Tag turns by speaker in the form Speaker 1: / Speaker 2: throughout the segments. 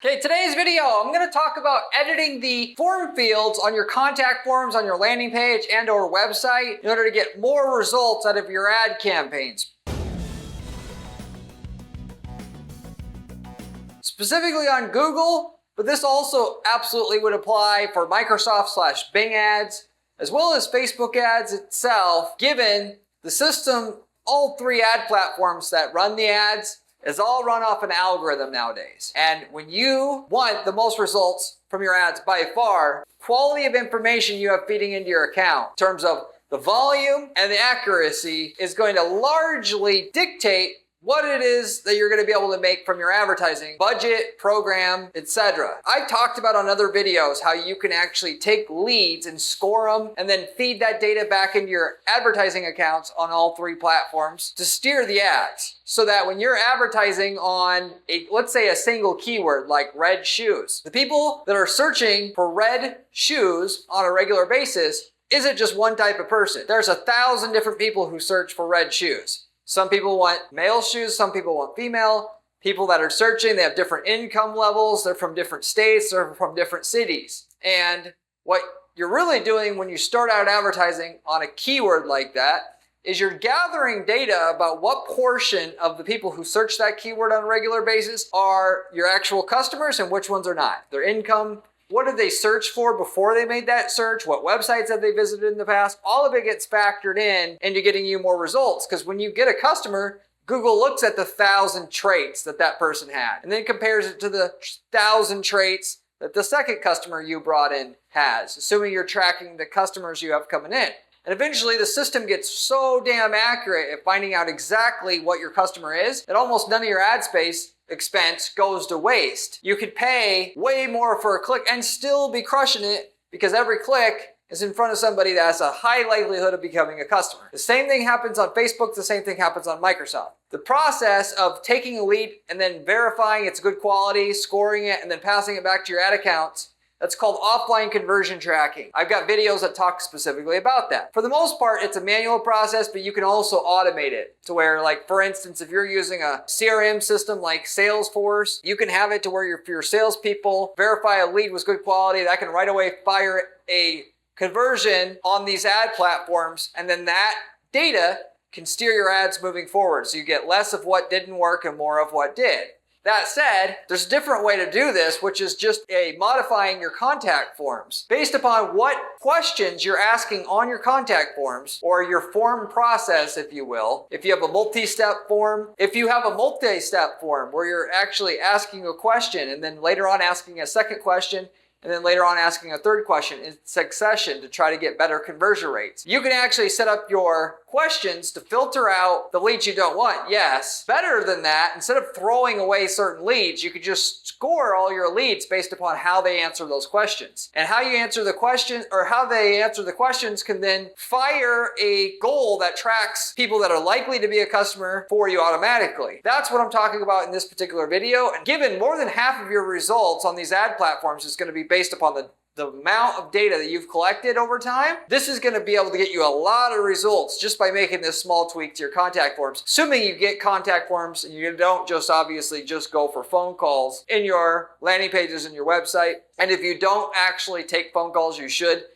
Speaker 1: Okay, today's video, I'm going to talk about editing the form fields on your contact forms on your landing page and or website in order to get more results out of your ad campaigns. Specifically on Google, but this also absolutely would apply for Microsoft/Bing ads, as well as Facebook ads itself, given the system, all three ad platforms that run the ads is all run off an algorithm nowadays. And when you want the most results from your ads by far, quality of information you have feeding into your account in terms of the volume and the accuracy is going to largely dictate what it is that you're going to be able to make from your advertising budget, program, etc. I've talked about on other videos how you can actually take leads and score them and then feed that data back into your advertising accounts on all three platforms to steer the ads. So that when you're advertising on let's say a single keyword like red shoes, the people that are searching for red shoes on a regular basis isn't just one type of person. There's 1,000 different people who search for red shoes. Some people want male shoes, some people want female. People that are searching, they have different income levels, they're from different states, they're from different cities. And what you're really doing when you start out advertising on a keyword like that is you're gathering data about what portion of the people who search that keyword on a regular basis are your actual customers and which ones are not. Their income, what did they search for before they made that search? What websites have they visited in the past? All of it gets factored in into getting you more results. Because when you get a customer, Google looks at the 1,000 traits that that person had and then compares it to the 1,000 traits that the second customer you brought in has, assuming you're tracking the customers you have coming in. And eventually the system gets so damn accurate at finding out exactly what your customer is that almost none of your ad space expense goes to waste. You could pay way more for a click and still be crushing it because every click is in front of somebody that has a high likelihood of becoming a customer. The same thing happens on Facebook, the same thing happens on Microsoft. The process of taking a lead and then verifying it's good quality, scoring it, and then passing it back to your ad accounts, that's called offline conversion tracking. I've got videos that talk specifically about that. For the most part, it's a manual process, but you can also automate it to where, like, for instance, if you're using a CRM system like Salesforce, you can have it to where your salespeople verify a lead was good quality. That can right away fire a conversion on these ad platforms, and then that data can steer your ads moving forward. So you get less of what didn't work and more of what did. That said, there's a different way to do this, which is just modifying your contact forms. Based upon what questions you're asking on your contact forms, or your form process, if you will. If you have a multi-step form, if you have a multi-step form where you're actually asking a question and then later on asking a second question, and then later on asking a third question in succession to try to get better conversion rates. You can actually set up your questions to filter out the leads you don't want. Yes, better than that, instead of throwing away certain leads, you could just score all your leads based upon how they answer those questions. And how you answer the question, or how they answer the questions, can then fire a goal that tracks people that are likely to be a customer for you automatically. That's what I'm talking about in this particular video. And given more than half of your results on these ad platforms is going to be based upon the amount of data that you've collected over time, this is going to be able to get you a lot of results just by making this small tweak to your contact forms. Assuming you get contact forms and you don't just obviously just go for phone calls in your landing pages and your website. And if you don't actually take phone calls, you should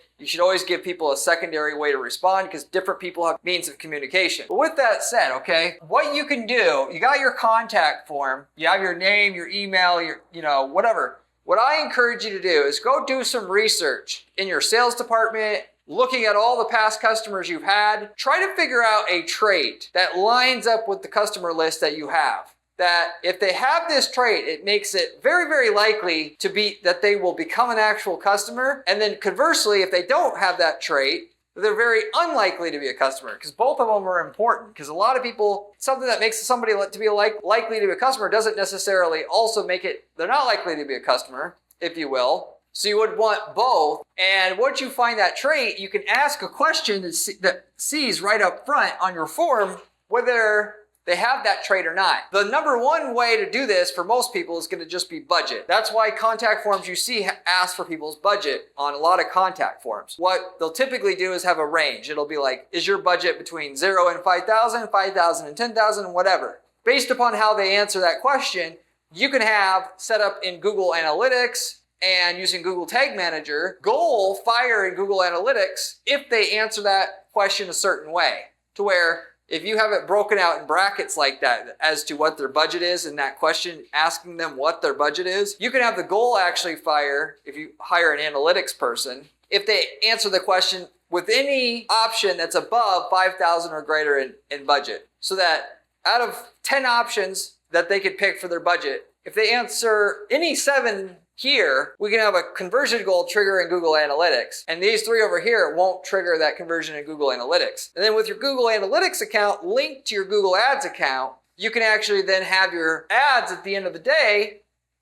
Speaker 1: always give people a secondary way to respond because different people have means of communication. But with that said, okay, what you can do, you got your contact form, you have your name, your email, your, whatever. What I encourage you to do is go do some research in your sales department, looking at all the past customers you've had. Try to figure out a trait that lines up with the customer list that you have. That if they have this trait, it makes it very, very likely to be that they will become an actual customer. And then conversely, if they don't have that trait, they're very unlikely to be a customer, because both of them are important. Because a lot of people, something that makes somebody to be likely to be a customer doesn't necessarily also make it, they're not likely to be a customer, if you will. So you would want both. And once you find that trait, you can ask a question that sees right up front on your form whether they have that trait or not. The number one way to do this for most people is going to just be budget. That's why contact forms you see ask for people's budget on a lot of contact forms. What they'll typically do is have a range. It'll be like, is your budget between 0 and 5,000, 5,000 and 10,000, whatever. Based upon how they answer that question, you can have set up in Google Analytics and using Google Tag Manager, goal fire in Google Analytics if they answer that question a certain way. To where if you have it broken out in brackets like that as to what their budget is in that question, asking them what their budget is, you can have the goal actually fire if you hire an analytics person if they answer the question with any option that's above 5,000 or greater in budget. So that out of 10 options that they could pick for their budget, if they answer any 7 here, we can have a conversion goal trigger in Google Analytics. And these 3 over here won't trigger that conversion in Google Analytics. And then with your Google Analytics account linked to your Google Ads account, you can actually then have your ads at the end of the day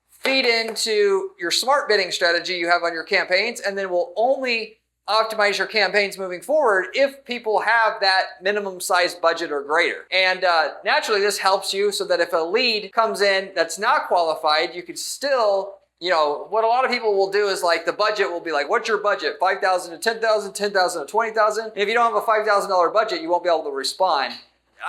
Speaker 1: feed into your smart bidding strategy you have on your campaigns, and then will only optimize your campaigns moving forward if people have that minimum size budget or greater. And naturally, this helps you so that if a lead comes in that's not qualified, you could still, what a lot of people will do is like the budget will be like, what's your budget? 5,000 to 10,000, 10,000 to 20,000. And if you don't have a $5,000 budget, you won't be able to respond.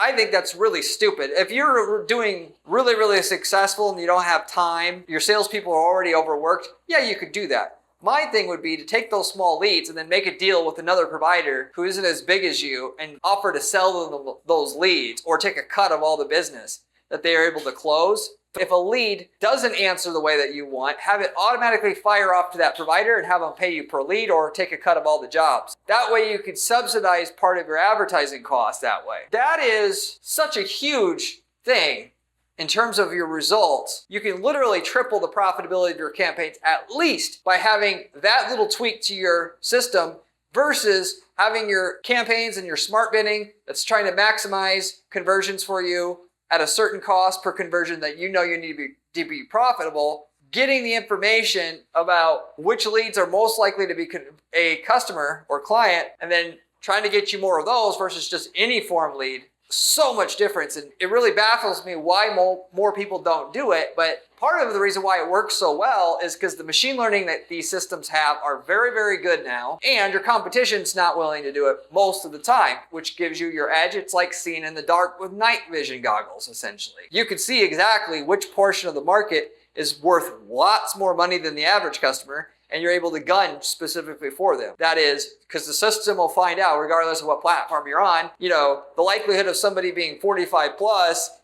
Speaker 1: I think that's really stupid. If you're doing really, really successful and you don't have time, your salespeople are already overworked, yeah, you could do that. My thing would be to take those small leads and then make a deal with another provider who isn't as big as you and offer to sell them those leads or take a cut of all the business that they are able to close. If a lead doesn't answer the way that you want, have it automatically fire off to that provider and have them pay you per lead or take a cut of all the jobs. That way you can subsidize part of your advertising costs that way. That is such a huge thing in terms of your results. You can literally triple the profitability of your campaigns at least by having that little tweak to your system versus having your campaigns and your smart bidding that's trying to maximize conversions for you at a certain cost per conversion that you know you need to be profitable, getting the information about which leads are most likely to be a customer or client, and then trying to get you more of those versus just any form lead. So much difference, and it really baffles me why more people don't do it. But part of the reason why it works so well is because the machine learning that these systems have are very, very good now, and your competition's not willing to do it most of the time, which gives you your edge. It's like seeing in the dark with night vision goggles, essentially. You can see exactly which portion of the market is worth lots more money than the average customer, and you're able to gun specifically for them. That is, because the system will find out, regardless of what platform you're on, the likelihood of somebody being 45 plus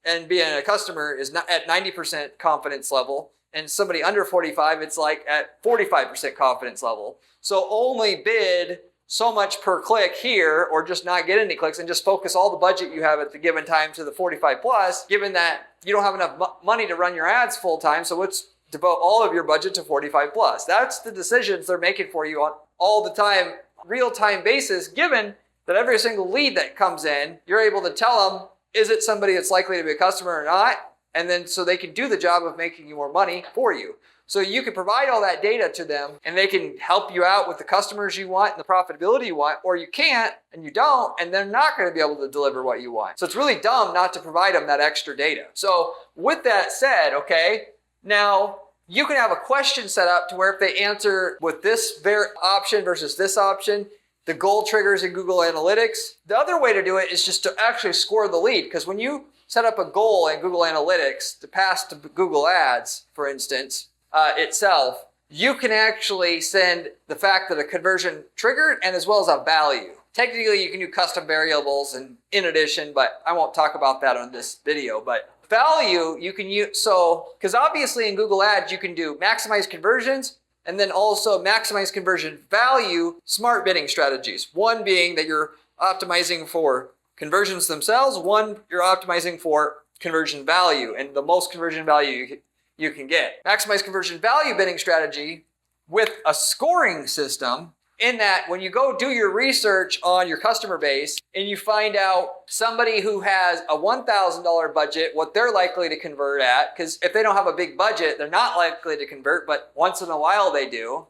Speaker 1: and being a customer is not at 90% confidence level, and somebody under 45, it's like at 45% confidence level. So only bid so much per click here, or just not get any clicks and just focus all the budget you have at the given time to the 45 plus, given that you don't have enough money to run your ads full time. So let's devote all of your budget to 45 plus. That's the decisions they're making for you on all the time, real-time basis, given that every single lead that comes in, you're able to tell them, is it somebody that's likely to be a customer or not? And then so they can do the job of making you more money for you. So you can provide all that data to them and they can help you out with the customers you want and the profitability you want, or you can't and you don't, and they're not going to be able to deliver what you want. So it's really dumb not to provide them that extra data. So with that said, okay, now you can have a question set up to where if they answer with this option versus this option, the goal triggers in Google Analytics. The other way to do it is just to actually score the lead, because when you set up a goal in Google Analytics to pass to Google Ads, for instance, itself, you can actually send the fact that a conversion triggered and as well as a value. Technically, you can do custom variables and in addition, but I won't talk about that on this video. But value you can use, because obviously in Google Ads, you can do maximize conversions and then also maximize conversion value smart bidding strategies. One being that you're optimizing for conversions themselves. One, you're optimizing for conversion value and the most conversion value you can get. Maximize conversion value bidding strategy with a scoring system, in that when you go do your research on your customer base and you find out somebody who has a $1,000 budget, what they're likely to convert at, because if they don't have a big budget, they're not likely to convert, but once in a while they do.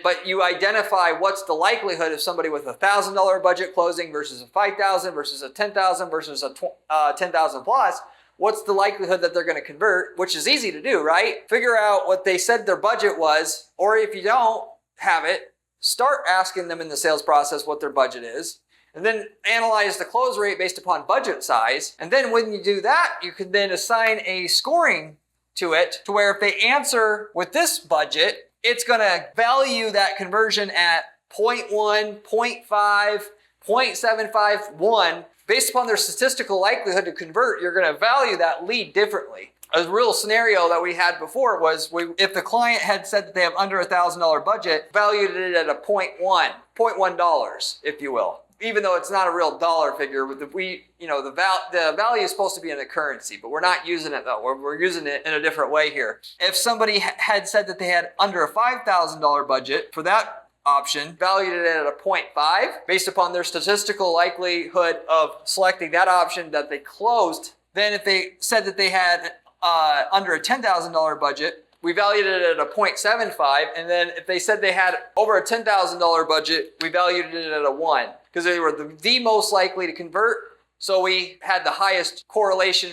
Speaker 1: But you identify what's the likelihood of somebody with a $1,000 budget closing versus a $5,000 versus a $10,000 versus a $10,000 plus. What's the likelihood that they're going to convert, which is easy to do, right? Figure out what they said their budget was, or if you don't have it, start asking them in the sales process what their budget is, and then analyze the close rate based upon budget size. And then when you do that, you can then assign a scoring to it to where if they answer with this budget, it's going to value that conversion at 0.1, 0.5, 0.751. Based upon their statistical likelihood to convert, you're going to value that lead differently. A real scenario that we had before was if the client had said that they have under $1,000 budget, valued it at a $0.1, if you will. Even though it's not a real dollar figure, the value is supposed to be in a currency, but we're not using it though. We're using it in a different way here. If somebody had said that they had under a $5,000 budget for that option, valued it at a 0.5, based upon their statistical likelihood of selecting that option that they closed, then if they said that they had under a $10,000 budget, we valued it at a 0.75, and then if they said they had over a $10,000 budget, we valued it at a 1, because they were the most likely to convert, so we had the highest correlation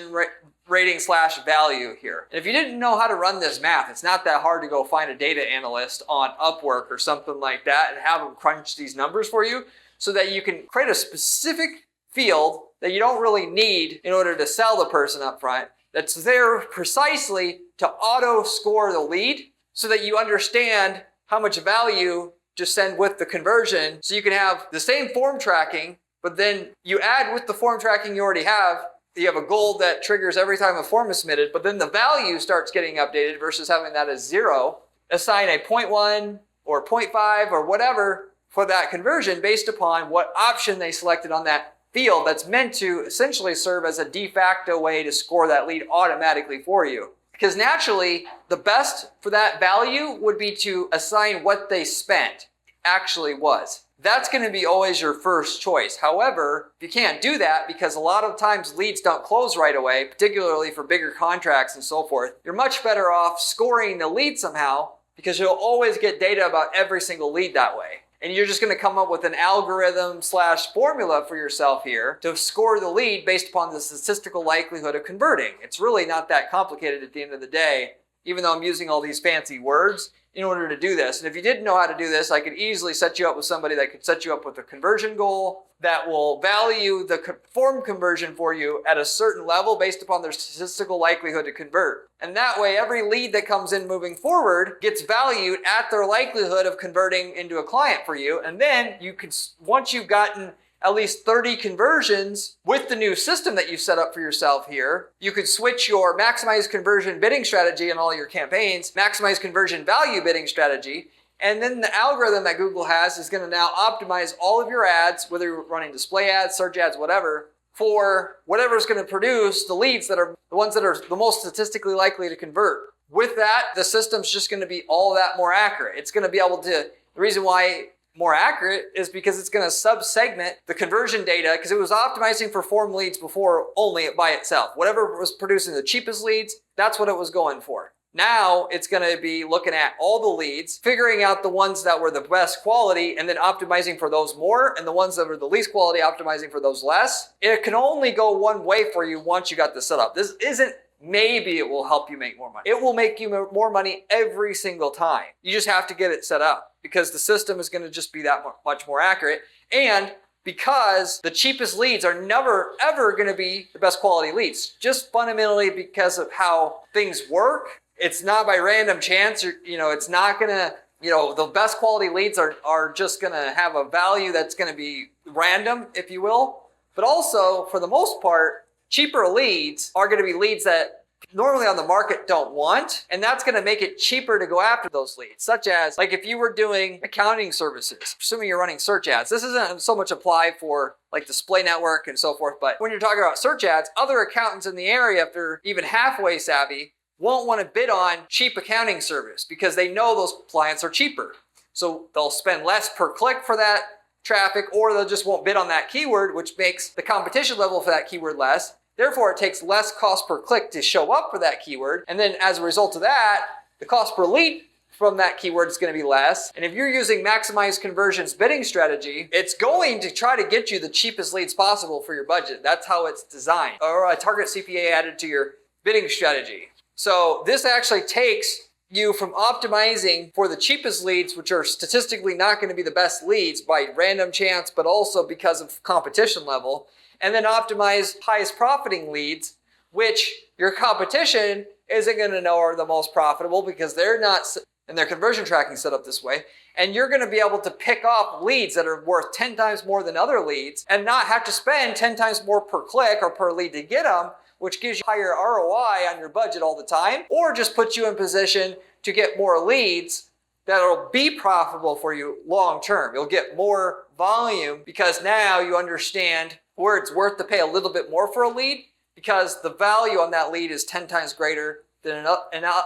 Speaker 1: rating / value here. And if you didn't know how to run this math, it's not that hard to go find a data analyst on Upwork or something like that and have them crunch these numbers for you so that you can create a specific field that you don't really need in order to sell the person up front, that's there precisely to auto score the lead so that you understand how much value to send with the conversion, so you can have the same form tracking, but then you add with the form tracking you already have, you have a goal that triggers every time a form is submitted, but then the value starts getting updated versus having that as 0. Assign a 0.1 or 0.5 or whatever for that conversion based upon what option they selected on that field that's meant to essentially serve as a de facto way to score that lead automatically for you. Because naturally, the best for that value would be to assign what they spent actually was. That's going to be always your first choice. However, you can't do that because a lot of times leads don't close right away, particularly for bigger contracts and so forth. You're much better off scoring the lead somehow because you'll always get data about every single lead that way. And you're just going to come up with an algorithm / formula for yourself here to score the lead based upon the statistical likelihood of converting. It's really not that complicated at the end of the day, even though I'm using all these fancy words in order to do this. And if you didn't know how to do this, I could easily set you up with somebody that could set you up with a conversion goal that will value the form conversion for you at a certain level based upon their statistical likelihood to convert. And that way, every lead that comes in moving forward gets valued at their likelihood of converting into a client for you. And then you can, once you've gotten at least 30 conversions with the new system that you set up for yourself here, you could switch your maximize conversion bidding strategy in all your campaigns, maximize conversion value bidding strategy, and then the algorithm that Google has is going to now optimize all of your ads, whether you're running display ads, search ads, whatever, for whatever's going to produce the leads that are the ones that are the most statistically likely to convert. With that, the system's just going to be all that more accurate. It's going to be able to, the reason why more accurate is because it's going to sub-segment the conversion data because it was optimizing for form leads before only by itself. Whatever was producing the cheapest leads, that's what it was going for. Now it's going to be looking at all the leads, figuring out the ones that were the best quality and then optimizing for those more, and the ones that were the least quality optimizing for those less. It can only go one way for you once you got this set up. This isn't maybe it will help you make more money. It will make you more money every single time. You just have to get it set up because the system is going to just be that much more accurate. And because the cheapest leads are never, ever going to be the best quality leads, just fundamentally because of how things work. It's not by random chance, or, it's not going to, the best quality leads are just going to have a value that's going to be random, if you will. But also, for the most part, cheaper leads are going to be leads that normally on the market don't want, and that's going to make it cheaper to go after those leads, such as like if you were doing accounting services, assuming you're running search ads. This isn't so much apply for like display network and so forth, but when you're talking about search ads, other accountants in the area, if they're even halfway savvy, won't want to bid on cheap accounting service because they know those clients are cheaper. So they'll spend less per click for that traffic, or they'll just won't bid on that keyword, which makes the competition level for that keyword less. Therefore, it takes less cost per click to show up for that keyword. And then as a result of that, the cost per lead from that keyword is going to be less. And if you're using maximize conversions bidding strategy, it's going to try to get you the cheapest leads possible for your budget. That's how it's designed. Or a target CPA added to your bidding strategy. So this actually takes you from optimizing for the cheapest leads, which are statistically not going to be the best leads by random chance, but also because of competition level, and then optimize highest profiting leads, which your competition isn't going to know are the most profitable because they're not, and their conversion tracking set up this way. And you're going to be able to pick off leads that are worth 10 times more than other leads and not have to spend 10 times more per click or per lead to get them, which gives you higher ROI on your budget all the time, or just puts you in position to get more leads that'll be profitable for you long term. You'll get more volume because now you understand where it's worth to pay a little bit more for a lead because the value on that lead is 10 times greater than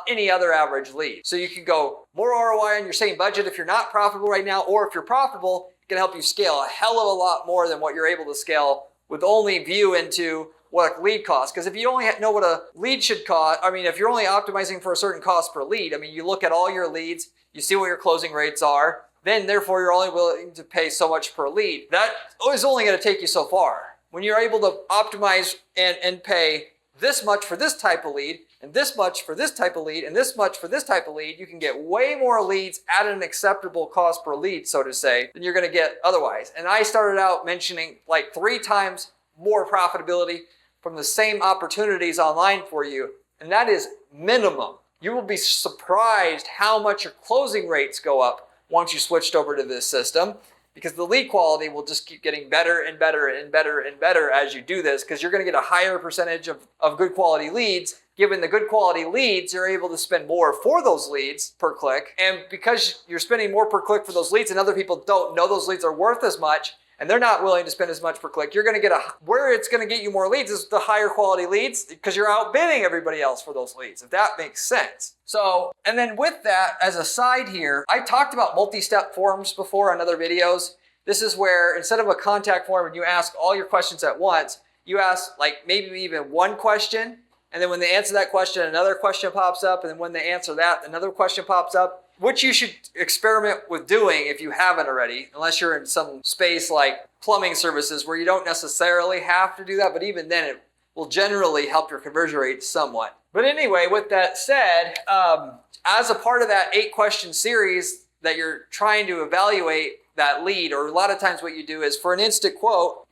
Speaker 1: any other average lead. So you can go more ROI on your same budget if you're not profitable right now, or if you're profitable, it can help you scale a hell of a lot more than what you're able to scale with only view into what a lead costs. Because if you only know what a lead should cost, if you're only optimizing for a certain cost per lead, you look at all your leads, you see what your closing rates are, then therefore you're only willing to pay so much per lead. That is only going to take you so far. When you're able to optimize and pay this much for this type of lead, and this much for this type of lead, and this much for this type of lead, you can get way more leads at an acceptable cost per lead, so to say, than you're going to get otherwise. And I started out mentioning like 3 times more profitability from the same opportunities online for you, and that is minimum. You will be surprised how much your closing rates go up once you switched over to this system, because the lead quality will just keep getting better and better and better and better as you do this, because you're going to get a higher percentage of good quality leads. Given the good quality leads, you're able to spend more for those leads per click. And because you're spending more per click for those leads and other people don't know those leads are worth as much, and they're not willing to spend as much per click, you're going to get where it's going to get you more leads is the higher quality leads, because you're outbidding everybody else for those leads, if that makes sense. So, and then with that, as a side here, I talked about multi-step forms before on other videos. This is where instead of a contact form and you ask all your questions at once, you ask like maybe even one question, and then when they answer that question, another question pops up, and then when they answer that, another question pops up, which you should experiment with doing if you haven't already, unless you're in some space like plumbing services where you don't necessarily have to do that, but even then it will generally help your conversion rate somewhat. But anyway, with that said, as a part of that 8-question series that you're trying to evaluate that lead, or a lot of times what you do is for an instant quote,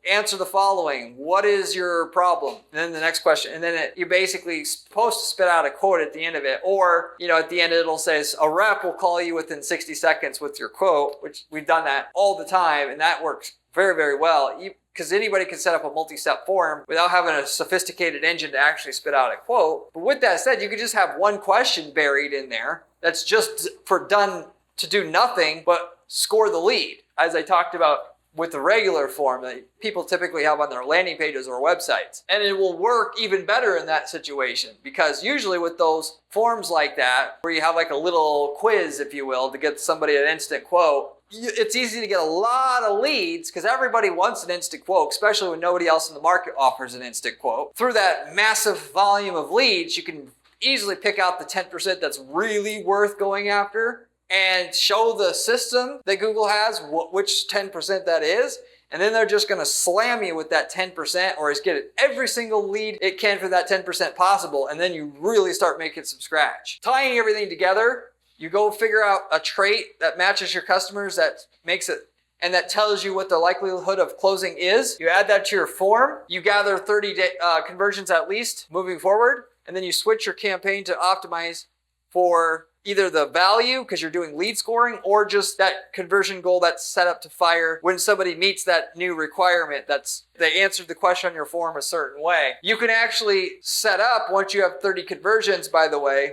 Speaker 1: answer the following. What is your problem? And then the next question. And then you're basically supposed to spit out a quote at the end of it. Or, at the end it'll say a rep will call you within 60 seconds with your quote, which we've done that all the time. And that works very, very well. Because anybody can set up a multi-step form without having a sophisticated engine to actually spit out a quote. But with that said, you could just have one question buried in there that's just done to do nothing but score the lead, as I talked about with the regular form that people typically have on their landing pages or websites. And it will work even better in that situation, because usually with those forms like that, where you have like a little quiz, if you will, to get somebody an instant quote, it's easy to get a lot of leads because everybody wants an instant quote, especially when nobody else in the market offers an instant quote. Through that massive volume of leads, you can easily pick out the 10% that's really worth going after and show the system that Google has which 10% that is. And then they're just going to slam you with that 10%, or get every single lead it can for that 10% possible. And then you really start making some scratch. Tying everything together, you go figure out a trait that matches your customers, that makes it, and that tells you what the likelihood of closing is. You add that to your form. You gather 30 conversions at least moving forward. And then you switch your campaign to optimize for either the value, because you're doing lead scoring, or just that conversion goal that's set up to fire when somebody meets that new requirement. They answered the question on your form a certain way. You can actually set up, once you have 30 conversions, by the way,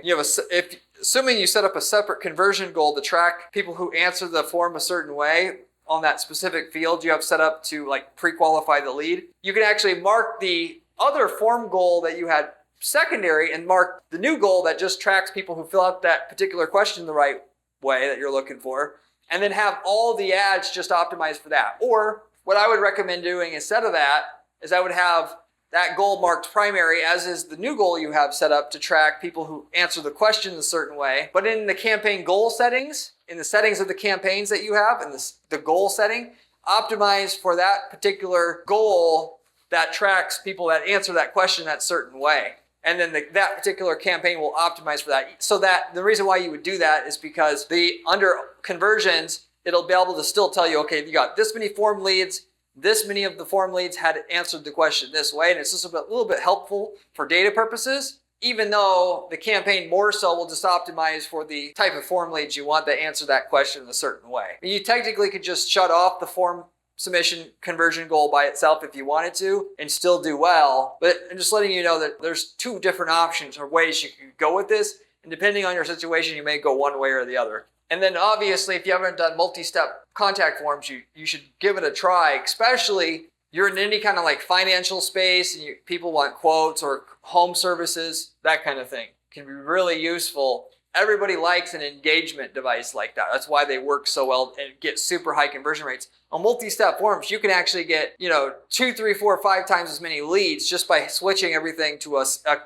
Speaker 1: assuming you set up a separate conversion goal to track people who answer the form a certain way on that specific field you have set up to like pre-qualify the lead, you can actually mark the other form goal that you had secondary and mark the new goal that just tracks people who fill out that particular question the right way that you're looking for, and then have all the ads just optimized for that. Or what I would recommend doing instead of that is I would have that goal marked primary, as is the new goal you have set up to track people who answer the question a certain way. But in the campaign goal settings, in the settings of the campaigns that you have, in the goal setting, optimize for that particular goal that tracks people that answer that question that certain way. And then that particular campaign will optimize for that. So that the reason why you would do that is because under conversions, it'll be able to still tell you, okay, you got this many form leads, this many of the form leads had answered the question this way. And it's just a little bit helpful for data purposes, even though the campaign more so will just optimize for the type of form leads you want that answer that question in a certain way. You technically could just shut off the form submission conversion goal by itself if you wanted to and still do well. But I'm just letting you know that there's two different options or ways you can go with this. And depending on your situation, you may go one way or the other. And then obviously, if you haven't done multi-step contact forms, you should give it a try, especially you're in any kind of like financial space and people want quotes or home services, that kind of thing. Can be really useful. Everybody likes an engagement device like that. That's why they work so well and get super high conversion rates. On multi-step forms, you can actually get, 2, 3, 4, 5 times as many leads just by switching everything to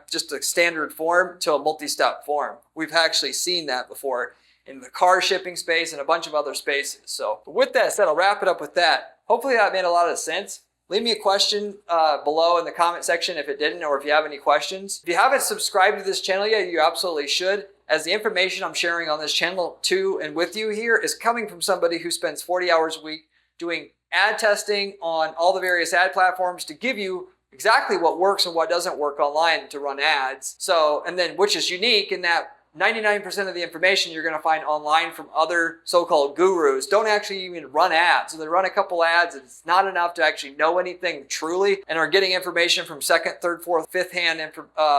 Speaker 1: just a standard form to a multi-step form. We've actually seen that before in the car shipping space and a bunch of other spaces. So with that said, I'll wrap it up with that. Hopefully that made a lot of sense. Leave me a question below in the comment section if it didn't, or if you have any questions. If you haven't subscribed to this channel yet, you absolutely should, as the information I'm sharing on this channel to and with you here is coming from somebody who spends 40 hours a week doing ad testing on all the various ad platforms to give you exactly what works and what doesn't work online to run ads. So, and then which is unique in that 99% of the information you're going to find online from other so-called gurus don't actually even run ads. So they run a couple ads and it's not enough to actually know anything truly and are getting information from second, third, fourth, fifth hand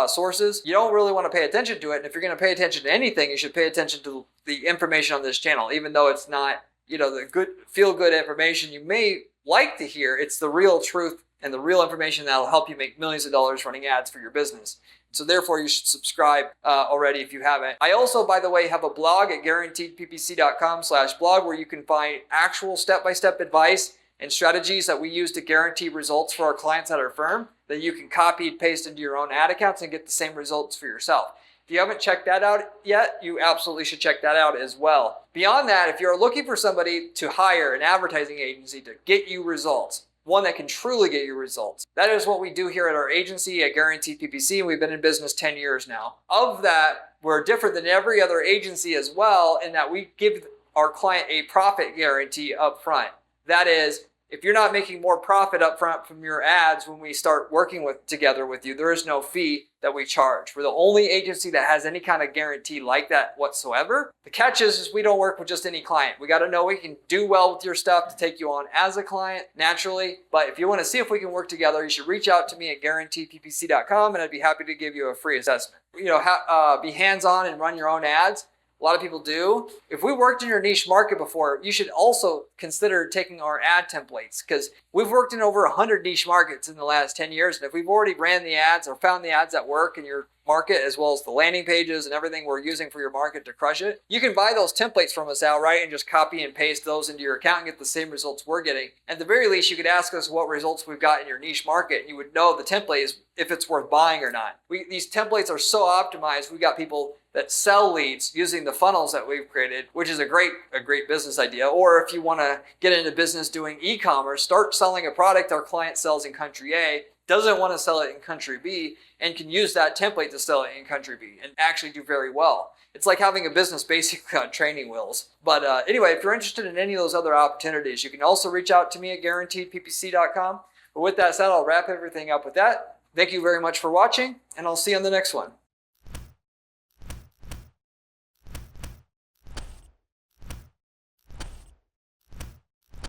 Speaker 1: sources. You don't really want to pay attention to it. And if you're going to pay attention to anything, you should pay attention to the information on this channel, even though it's not, the good feel-good information you may like to hear. It's the real truth and the real information that will help you make millions of dollars running ads for your business. So therefore, you should subscribe already if you haven't. I also, by the way, have a blog at guaranteedppc.com/blog where you can find actual step-by-step advice and strategies that we use to guarantee results for our clients at our firm that you can copy and paste into your own ad accounts and get the same results for yourself. If you haven't checked that out yet, you absolutely should check that out as well. Beyond that, if you're looking for somebody to hire an advertising agency to get you results, one that can truly get you results. That is what we do here at our agency at Guaranteed PPC, and we've been in business 10 years now. Of that, we're different than every other agency as well in that we give our client a profit guarantee up front. That is, if you're not making more profit up front from your ads when we start working together with you, there is no fee that we charge. We're the only agency that has any kind of guarantee like that whatsoever. The catch is we don't work with just any client. We got to know we can do well with your stuff to take you on as a client naturally. But if you want to see if we can work together, you should reach out to me at guaranteedppc.com and I'd be happy to give you a free assessment. Be hands-on and run your own ads. A lot of people do. If we worked in your niche market before, you should also consider taking our ad templates because we've worked in over 100 niche markets in the last 10 years. And if we've already ran the ads or found the ads that work in your market, as well as the landing pages and everything we're using for your market to crush it, you can buy those templates from us outright and just copy and paste those into your account and get the same results we're getting. At the very least, you could ask us what results we've got in your niche market and you would know the template is if it's worth buying or not. These templates are so optimized, we got people that sell leads using the funnels that we've created, which is a great business idea. Or if you want to get into business doing e-commerce, start selling a product our client sells in country A, doesn't want to sell it in country B, and can use that template to sell it in country B and actually do very well. It's like having a business basically on training wheels. But anyway, if you're interested in any of those other opportunities, you can also reach out to me at guaranteedppc.com. But with that said, I'll wrap everything up with that. Thank you very much for watching, and I'll see you on the next one.